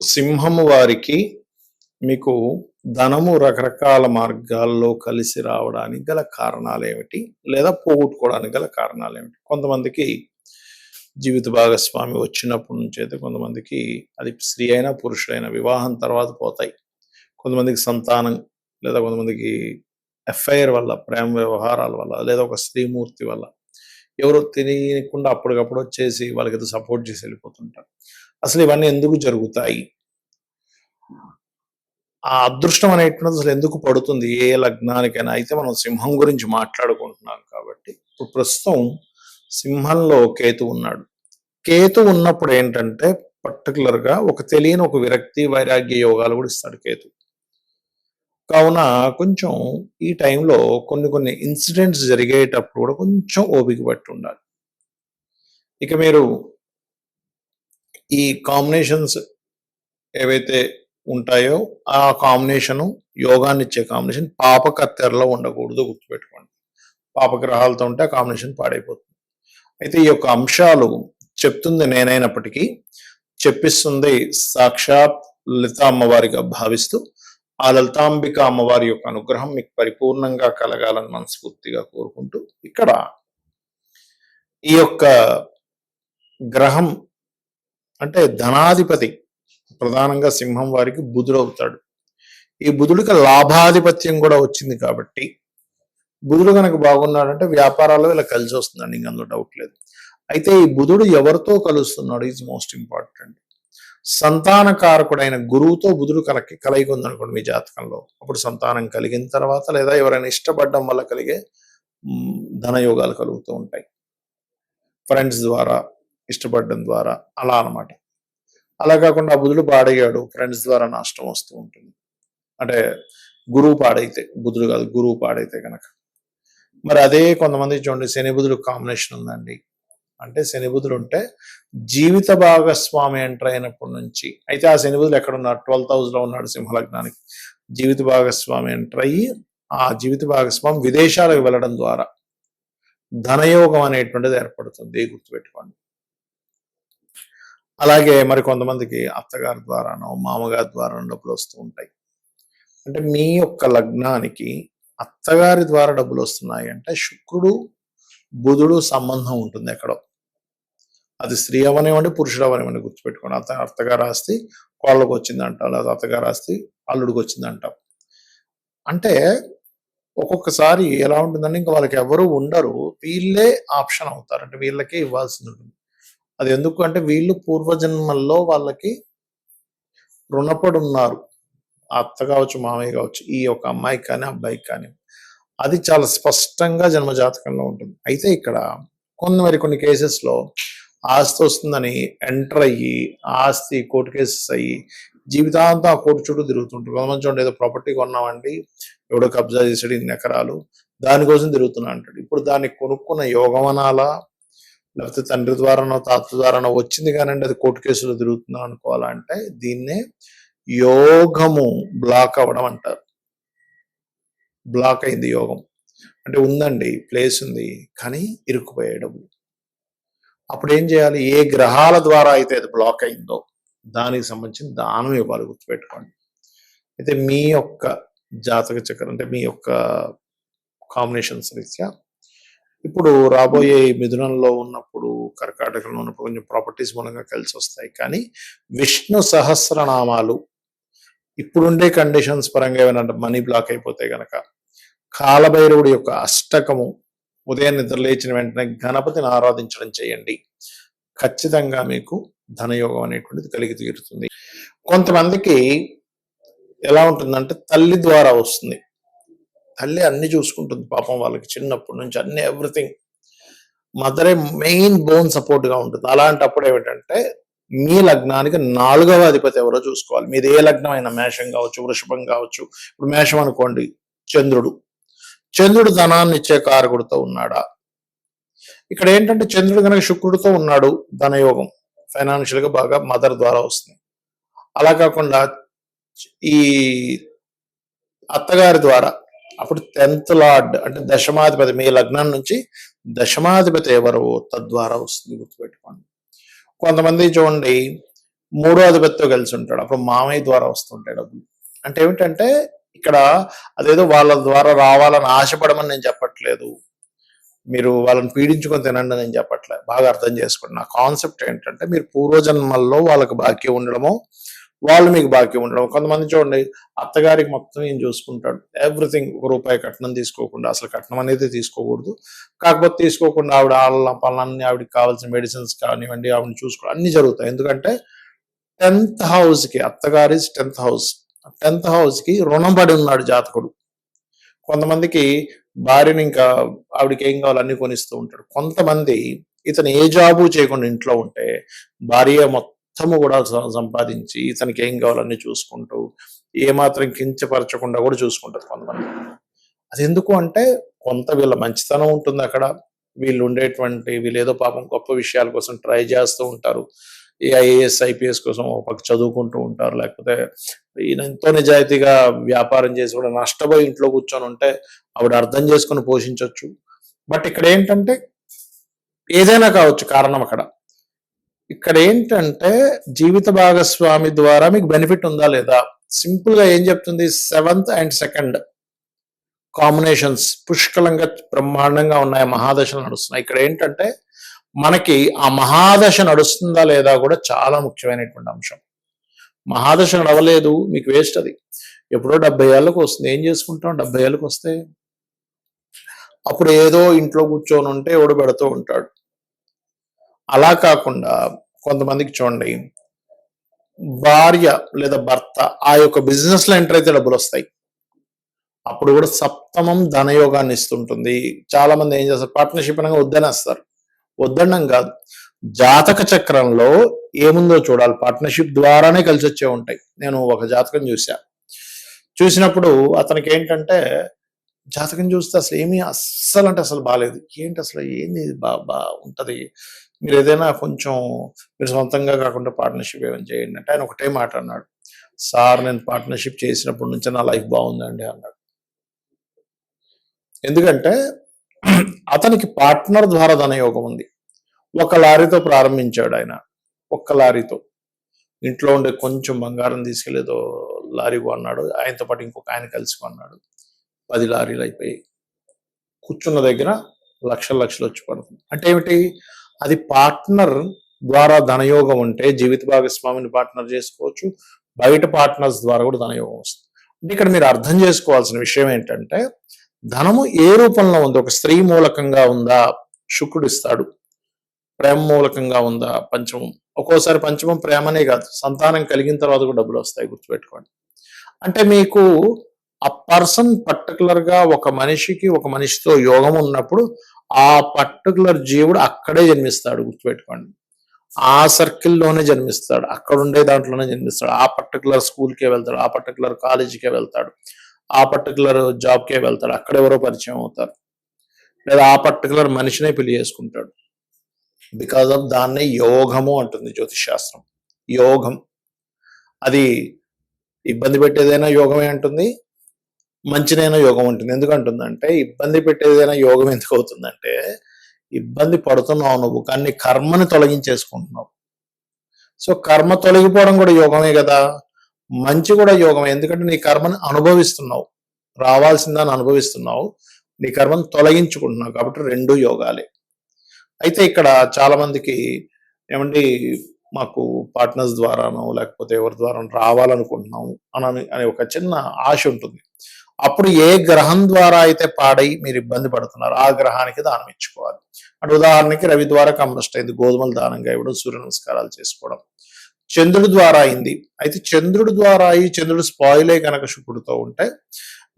సింహము వారికి మీకు ధనము రకరకాల మార్గాల్లో కలిసి రావడానికి గల కారణాలేమిటి? లేదా పోగొట్టుకోవడానికి గల కారణాలేమిటి? కొంతమందికి జీవిత భాగస్వామి వచ్చినప్పటి నుంచి అయితే కొంతమందికి అది స్త్రీ అయినా పురుషుడైనా వివాహం తర్వాత పోతాయి. కొంతమందికి సంతానం లేదా కొంతమందికి ఎఫ్ఐఆర్ వల్ల, ప్రేమ వ్యవహారాల వల్ల లేదా ఒక స్త్రీమూర్తి వల్ల ఎవరో తెలియకుండా అప్పటికప్పుడు వచ్చేసి వాళ్ళకి ఏదో సపోర్ట్ చేసి వెళ్ళిపోతుంటారు. అసలు ఇవన్నీ ఎందుకు జరుగుతాయి? ఆ అదృష్టం అనేటువంటిది అసలు ఎందుకు పడుతుంది ఏ లగ్నానికైనా? అయితే మనం సింహం గురించి మాట్లాడుకుంటున్నాం కాబట్టి ఇప్పుడు ప్రస్తుతం సింహంలో కేతు ఉన్నాడు. కేతు ఉన్నప్పుడు ఏంటంటే పర్టికులర్గా ఒక తెలియని ఒక విరక్తి వైరాగ్య యోగాలు కూడా ఇస్తాడు కేతు. కావున కొంచెం ఈ టైంలో కొన్ని ఇన్సిడెంట్స్ జరిగేటప్పుడు కూడా కొంచెం ఓపిక పట్టి ఉండాలి. ఇక మీరు ఈ కాంబినేషన్స్ ఏవైతే ఉంటాయో ఆ కాంబినేషను యోగాన్ని ఇచ్చే కాంబినేషన్ పాపకత్తెరలో ఉండకూడదు, గుర్తుపెట్టుకోండి. పాపగ్రహాలతో ఉంటే ఆ కాంబినేషన్ పాడైపోతుంది. అయితే ఈ యొక్క అంశాలు చెప్తుంది నేనైనప్పటికీ చెప్పిస్తుంది సాక్షాత్ లలిత అమ్మవారిగా భావిస్తూ ఆ లలితాంబిక అమ్మవారి యొక్క అనుగ్రహం మీకు పరిపూర్ణంగా కలగాలని మనస్ఫూర్తిగా కోరుకుంటూ ఇక్కడ ఈ యొక్క గ్రహం అంటే ధనాధిపతి ప్రధానంగా సింహం వారికి బుధుడు అవుతాడు. ఈ బుధుడికి లాభాధిపత్యం కూడా వచ్చింది కాబట్టి బుధుడు కనుక బాగున్నాడంటే వ్యాపారాల్లో ఇలా కలిసి వస్తుందండి, ఇంక అందులో డౌట్ లేదు. అయితే ఈ బుధుడు ఎవరితో కలుస్తున్నాడు ఈజ్ మోస్ట్ ఇంపార్టెంట్. సంతానకారకుడైన గురువుతో బుధుడు కలయిక ఉందనుకోండి మీ జాతకంలో, అప్పుడు సంతానం కలిగిన తర్వాత లేదా ఎవరైనా ఇష్టపడడం వల్ల కలిగే ధనయోగాలు కలుగుతూ ఉంటాయి. ఫ్రెండ్స్ ద్వారా, ఇష్టపడడం ద్వారా అలా అనమాట. అలా కాకుండా బుధుడు పాడయ్యాడు, ఫ్రెండ్స్ ద్వారా నష్టం వస్తూ ఉంటుంది. అంటే గురువు పాడైతే, బుధుడు కాదు గురువు పాడైతే కనుక. మరి అదే కొంతమంది చూడండి శని బుధుడు కాంబినేషన్ ఉందండి అంటే శని బుధుడు ఉంటే జీవిత భాగస్వామి ఎంటర్ అయినప్పటి నుంచి, అయితే ఆ శని బుధుడు ఎక్కడ ఉన్నాడు? 12th house లో ఉన్నాడు సింహలగ్నానికి. జీవిత భాగస్వామి ఎంటర్ అయ్యి ఆ జీవిత భాగస్వామి విదేశాలకు వెళ్ళడం ద్వారా ధనయోగం అనేటువంటిది ఏర్పడుతుంది, గుర్తుపెట్టుకోండి. అలాగే మరి కొంతమందికి అత్తగారి ద్వారానో మామగారి ద్వారానో డబ్బులు వస్తూ ఉంటాయి. అంటే మీ యొక్క లగ్నానికి అత్తగారి ద్వారా డబ్బులు వస్తున్నాయి అంటే శుక్రుడు బుధుడు సంబంధం ఉంటుంది ఎక్కడో. అది స్త్రీ అవనివ్వండి, పురుషుడు అవనివ్వండి, గుర్తుపెట్టుకోండి. అత్తగారు ఆస్తి కోళ్ళకు వచ్చిందంటాం, లేదా అత్తగారు ఆస్తి అల్లుడికి వచ్చిందంటాం. అంటే ఒక్కొక్కసారి ఎలా ఉంటుందంటే ఇంకా వాళ్ళకి ఎవరు ఉండరు, వీళ్ళే ఆప్షన్ అవుతారు, అంటే వీళ్ళకే ఇవ్వాల్సి ఉంటుంది. అది ఎందుకు అంటే వీళ్ళు పూర్వజన్మల్లో వాళ్ళకి రుణపడి ఉన్నారు, అత్త కావచ్చు మామయ్య కావచ్చు, ఈ యొక్క అమ్మాయికి కానీ అబ్బాయికి కానీ. అది చాలా స్పష్టంగా జన్మజాతకంలో ఉంటుంది. అయితే ఇక్కడ కొన్ని కేసెస్లో ఆస్తి వస్తుందని ఎంటర్ అయ్యి ఆస్తి కోర్టు కేసెస్ అయ్యి జీవితాంతం ఆ కోర్టు చుట్టూ తిరుగుతుంటారు. కొంతమంది చూడండి ఏదో ప్రాపర్టీ కొన్నామండి, ఎవడో కబ్జా చేసాడు ఇన్ని ఎకరాలు, దానికోసం తిరుగుతున్నా అంటాడు. ఇప్పుడు దాన్ని కొనుక్కున్న యోగమనాలా లేకపోతే తండ్రి ద్వారానో తాత ద్వారానో వచ్చింది కానండి అది కోర్టు కేసులో తిరుగుతుందా అనుకోవాలంటే దీన్నే యోగము బ్లాక్ అవ్వడం అంటారు. బ్లాక్ అయింది యోగం అంటే ఉందండి, ప్లేస్ ఉంది కానీ ఇరుక్కుపోయే డబ్బులు. అప్పుడు ఏం చేయాలి? ఏ గ్రహాల ద్వారా అయితే అది బ్లాక్ అయిందో దానికి సంబంధించిన దానం ఇవ్వాలి, గుర్తుపెట్టుకోండి. అయితే మీ యొక్క జాతక చక్రం అంటే మీ యొక్క కాంబినేషన్స్ రీత్యా ఇప్పుడు రాబోయే మిథునంలో ఉన్నప్పుడు, కర్కాటకంలో ఉన్నప్పుడు కొంచెం ప్రాపర్టీస్ మూలంగా కలిసి వస్తాయి. కానీ విష్ణు సహస్రనామాలు ఇప్పుడుండే కండిషన్స్ పరంగా ఏమైనా మనీ బ్లాక్ అయిపోతే గనక కాలభైరవుడి యొక్క అష్టకము ఉదయం నిద్ర లేచిన వెంటనే గణపతిని ఆరాధించడం చేయండి, ఖచ్చితంగా మీకు ధనయోగం అనేటువంటిది కలిగి తీరుతుంది. కొంతమందికి ఎలా ఉంటుందంటే తల్లి ద్వారా వస్తుంది. తల్లి అన్ని చూసుకుంటుంది పాపం, వాళ్ళకి చిన్నప్పటి నుంచి అన్ని ఎవ్రీథింగ్. మదరే మెయిన్ బోన్ సపోర్ట్ గా ఉంటుంది. అలాంటప్పుడు ఏమిటంటే మీ లగ్నానికి 4వ అధిపతి ఎవరో చూసుకోవాలి. మీది ఏ లగ్నం అయినా, మేషం కావచ్చు, వృషభం కావచ్చు. ఇప్పుడు మేషం అనుకోండి, చంద్రుడు ధనాన్ని ఇచ్చే కారకుడితో ఉన్నాడా? ఇక్కడ ఏంటంటే చంద్రుడు కనుక శుక్రుడితో ఉన్నాడు, ధనయోగం ఫైనాన్షియల్ గా బాగా మదర్ ద్వారా వస్తుంది. అలా కాకుండా ఈ అత్తగారి ద్వారా, అప్పుడు 10th లార్డ్ అంటే దశమాధిపతి, మీ లగ్నం నుంచి దశమాధిపతి ఎవరు తద్వారా వస్తుంది, గుర్తుపెట్టుకోండి. కొంతమంది చూడండి మూడో అధిపతితో కలిసి ఉంటాడు, అప్పుడు మామయ్య ద్వారా వస్తుంటాయి డబ్బులు. అంటే ఏమిటంటే ఇక్కడ అదేదో వాళ్ళ ద్వారా రావాలని ఆశపడమని నేను చెప్పట్లేదు, మీరు వాళ్ళని పీడించుకొని తినండి అని నేను చెప్పట్లేదు, బాగా అర్థం చేసుకోండి. నా కాన్సెప్ట్ ఏంటంటే మీరు పూర్వజన్మల్లో వాళ్ళకి బాకీ ఉండడము, వాళ్ళు మీకు బాకీ ఉండడం. కొంతమంది చూడండి, అత్తగారికి మొత్తం ఈయన చూసుకుంటాడు, ఎవ్రీథింగ్, ₹1 కట్నం తీసుకోకుండా, అసలు కట్నం అనేది తీసుకోకూడదు, కాకపోతే తీసుకోకుండా ఆవిడ వాళ్ళ పనులన్నీ, ఆవిడకి కావాల్సిన మెడిసిన్స్ కానివ్వండి, ఆవిడని చూసుకోవడం అన్ని జరుగుతాయి. ఎందుకంటే 10th హౌస్కి, అత్తగారి 10th హౌస్, 10th హౌస్కి రుణం పడి ఉన్నాడు జాతకుడు. కొంతమందికి భార్యని ఇంకా ఆవిడకి ఏం కావాలో అన్ని కొనిస్తూ ఉంటాడు. కొంతమంది ఇతను ఏ జాబు చేయకుండా ఇంట్లో ఉంటే భార్య మొత్తము కూడా సంపాదించి ఇతనికి ఏం కావాలన్నీ చూసుకుంటూ ఏమాత్రం కించపరచకుండా కూడా చూసుకుంటారు కొంతమంది. అది ఎందుకు అంటే కొంత వీళ్ళ మంచితనం ఉంటుంది అక్కడ, వీళ్ళు ఏదో పాపం గొప్ప విషయాల కోసం ట్రై చేస్తూ ఉంటారు, ఈ ఐఏఎస్ ఐపీఎస్ కోసం ఒక పక్క చదువుకుంటూ ఉంటారు, లేకపోతే ఈయన ఎంతో నిజాయితీగా వ్యాపారం చేసి కూడా నష్టపోయి ఇంట్లో కూర్చొని ఉంటే ఆవిడ అర్థం చేసుకుని పోషించవచ్చు. బట్ ఇక్కడ ఏంటంటే ఏదైనా కావచ్చు కారణం అక్కడ. ఇక్కడ ఏంటంటే జీవిత భాగస్వామి ద్వారా మీకు బెనిఫిట్ ఉందా లేదా. సింపుల్ గా ఏం చెప్తుంది, 7th and 2nd కాంబినేషన్స్ పుష్కలంగా బ్రహ్మాండంగా ఉన్నాయి, మహాదశలు నడుస్తున్నాయి. ఇక్కడ ఏంటంటే మనకి ఆ మహాదశ నడుస్తుందా లేదా కూడా చాలా ముఖ్యమైనటువంటి అంశం. మహాదశ నడవలేదు మీకు వేస్ట్, అది ఎప్పుడో 70 ఏళ్ళకు వస్తుంది, ఏం చేసుకుంటాం 70 ఏళ్ళకి వస్తే. అప్పుడు ఏదో ఇంట్లో కూర్చొని ఉంటే ఎవడు పెడుతూ ఉంటాడు. అలా కాకుండా కొంతమందికి చూడండి, భార్య లేదా భర్త ఆ యొక్క బిజినెస్ లో ఎంటర్ అయితే డబ్బులు వస్తాయి, అప్పుడు కూడా సప్తమం ధనయోగాన్ని ఇస్తుంటుంది. చాలా మంది ఏం చేస్తారు, పార్ట్నర్షిప్ అనగా వద్దనేస్తారు. వద్దడం కాదు, జాతక చక్రంలో ఏముందో చూడాలి, పార్ట్నర్షిప్ ద్వారానే కలిసి వచ్చే ఉంటాయి. నేను ఒక జాతకం చూసినప్పుడు అతనికి ఏంటంటే జాతకం చూస్తే అసలు ఏమీ అస్సలు అంటే అసలు బాగాలేదు, ఏంటి అసలు ఏంది బా ఉంటది, మీరు ఏదైనా కొంచెం మీరు సొంతంగా కాకుండా పార్ట్నర్షిప్ ఏమైనా చేయండి అంటే ఆయన ఒకటే మాట అన్నాడు, సార్ నేను పార్ట్నర్షిప్ చేసినప్పటి నుంచి నా లైఫ్ బాగుందండి అన్నాడు. ఎందుకంటే అతనికి పార్ట్నర్ ద్వారా ధనయోగం ఉంది. ఒక లారీతో ప్రారంభించాడు ఆయన, ఒక్క లారీతో ఇంట్లో ఉండే కొంచెం బంగారం తీసుకెళ్ళేదో లారీ కొన్నాడు, ఆయనతో పాటు ఇంకొక ఆయన కలిసి కొన్నాడు, 10 లారీలు అయిపోయి కూర్చున్న దగ్గర లక్షలు వచ్చి పడుతుంది. అంటే ఏమిటి, అది పార్ట్నర్ ద్వారా ధనయోగం ఉంటే జీవిత భాగస్వామిని పార్ట్నర్ చేసుకోవచ్చు, బయట పార్ట్నర్స్ ద్వారా కూడా ధనయోగం వస్తుంది. అంటే ఇక్కడ మీరు అర్థం చేసుకోవాల్సిన విషయం ఏంటంటే ధనము ఏ రూపంలో ఉంది, ఒక స్త్రీ మూలకంగా ఉందా శుక్రుడు ఇస్తాడు, ప్రేమ మూలకంగా ఉందా పంచమం, ఒక్కోసారి పంచమం ప్రేమనే కాదు సంతానం కలిగిన తర్వాత కూడా డబ్బులు వస్తాయి, గుర్తుపెట్టుకోండి. అంటే మీకు ఆ పర్సన్ పర్టికులర్ గా ఒక మనిషితో యోగం ఉన్నప్పుడు ఆ పర్టికులర్ జీవుడు అక్కడే జన్మిస్తాడు, గుర్తుపెట్టుకోండి. ఆ సర్కిల్లోనే జన్మిస్తాడు, అక్కడ ఉండే దాంట్లోనే జన్మిస్తాడు, ఆ పర్టికులర్ స్కూల్కే వెళ్తాడు, ఆ పర్టికులర్ కాలేజీకే వెళ్తాడు, ఆ పర్టికులర్ జాబ్కే వెళ్తాడు, అక్కడెవరో పరిచయం అవుతారు, లేదా ఆ పర్టికులర్ మనిషినే పెళ్లి చేసుకుంటాడు. బికాజ్ ఆఫ్ దాన్నే యోగము అంటుంది జ్యోతిష్ శాస్త్రం. యోగం అది ఇబ్బంది పెట్టేదైనా యోగమే అంటుంది, మంచినైనా యోగం ఉంటుంది. ఎందుకంటుందంటే ఇబ్బంది పెట్టేదైనా యోగం ఎందుకు అవుతుందంటే ఇబ్బంది పడుతున్నావు నువ్వు, కానీ కర్మని తొలగించేసుకుంటున్నావు. సో కర్మ తొలగిపోవడం కూడా యోగమే కదా, మంచి కూడా యోగమే, ఎందుకంటే నీ కర్మని అనుభవిస్తున్నావు, రావాల్సిందని అనుభవిస్తున్నావు, నీ కర్మను తొలగించుకుంటున్నావు, కాబట్టి 2 యోగాలే. అయితే ఇక్కడ చాలా మందికి ఏమండి మాకు పార్ట్నర్స్ ద్వారానో లేకపోతే ఎవరి ద్వారా రావాలనుకుంటున్నాము అనే ఒక చిన్న ఆశ ఉంటుంది. అప్పుడు ఏ గ్రహం ద్వారా అయితే పాడై మీరు ఇబ్బంది పడుతున్నారు ఆ గ్రహానికి దానం ఇచ్చుకోవాలి. అంటే ఉదాహరణకి రవి ద్వారా కంబస్ట్ అయింది, గోధుమలు దానంగా ఇవ్వడం, సూర్య నమస్కారాలు చేసుకోవడం. చంద్రుడి ద్వారా అయింది, అయితే చంద్రుడి ద్వారా చంద్రుడు స్పాయిలే కనుక శుక్రుడితో ఉంటే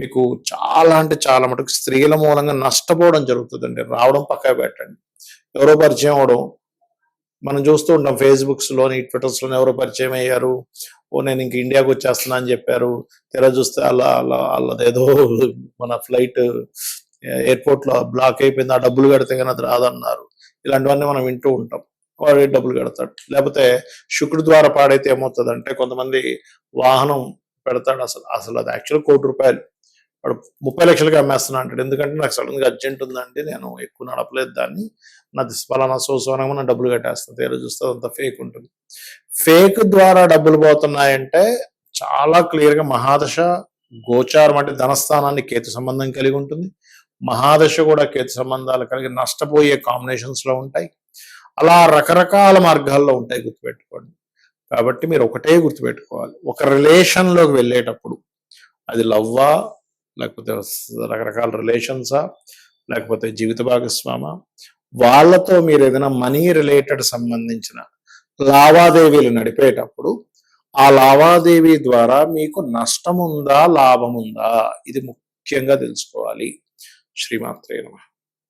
మీకు చాలా అంటే చాలా మటుకు స్త్రీల మూలంగా నష్టపోవడం జరుగుతుందండి. రావడం పక్కా పెట్టండి, ఎవరో పరిచయం అవడం మనం చూస్తూ ఉంటాం, ఫేస్బుక్స్ లోని ట్విట్టర్స్ లోని ఎవరో పరిచయం అయ్యారు, ఓ నేను ఇంక ఇండియాకి వచ్చేస్తున్నా అని చెప్పారు, తెర చూస్తే అల్లదేదో మన ఫ్లైట్ ఎయిర్పోర్ట్ లో బ్లాక్ అయిపోయింది, ఆ డబ్బులు కడితే కానీ అది రాదన్నారు. ఇలాంటివన్నీ మనం వింటూ ఉంటాం, వాడు డబ్బులు కడతాడు. లేకపోతే శుక్రుడి ద్వారా పాడైతే ఏమవుతుంది అంటే కొంతమంది వాహనం పెడతాడు, అసలు అది యాక్చువల్ ₹1,00,00,000, వాడు 30 లక్షలకి అమ్మేస్తున్నా అంటాడు. ఎందుకంటే నాకు సడన్గా అర్జెంట్ ఉందండి, నేను ఎక్కువ నడపలేదు దాన్ని, నాది ఫలానా సోసోనగా నా డబ్బులు కట్టేస్తుంది. తీరా చూస్తే అంత ఫేక్ ఉంటుంది. ఫేక్ ద్వారా డబ్బులు పోతున్నాయంటే చాలా క్లియర్గా మహాదశ గోచారం అంటే ధనస్థానాన్ని కేతు సంబంధం కలిగి ఉంటుంది. మహాదశ కూడా కేతు సంబంధాలు కలిగి నష్టపోయే కాంబినేషన్స్ లో ఉంటాయి. అలా రకరకాల మార్గాల్లో ఉంటాయి, గుర్తుపెట్టుకోండి. కాబట్టి మీరు ఒకటే గుర్తుపెట్టుకోవాలి, ఒక రిలేషన్లోకి వెళ్ళేటప్పుడు అది లవ్వా, లేకపోతే రకరకాల రిలేషన్సా, లేకపోతే జీవిత భాగస్వామా, వాళ్ళతో మీరు ఏదైనా మనీ రిలేటెడ్ సంబంధించిన లావాదేవీలు నడిపేటప్పుడు ఆ లావాదేవీ ద్వారా మీకు నష్టం ఉందా లాభం ఉందా, ఇది ముఖ్యంగా తెలుసుకోవాలి. శ్రీమాత్రే నమః.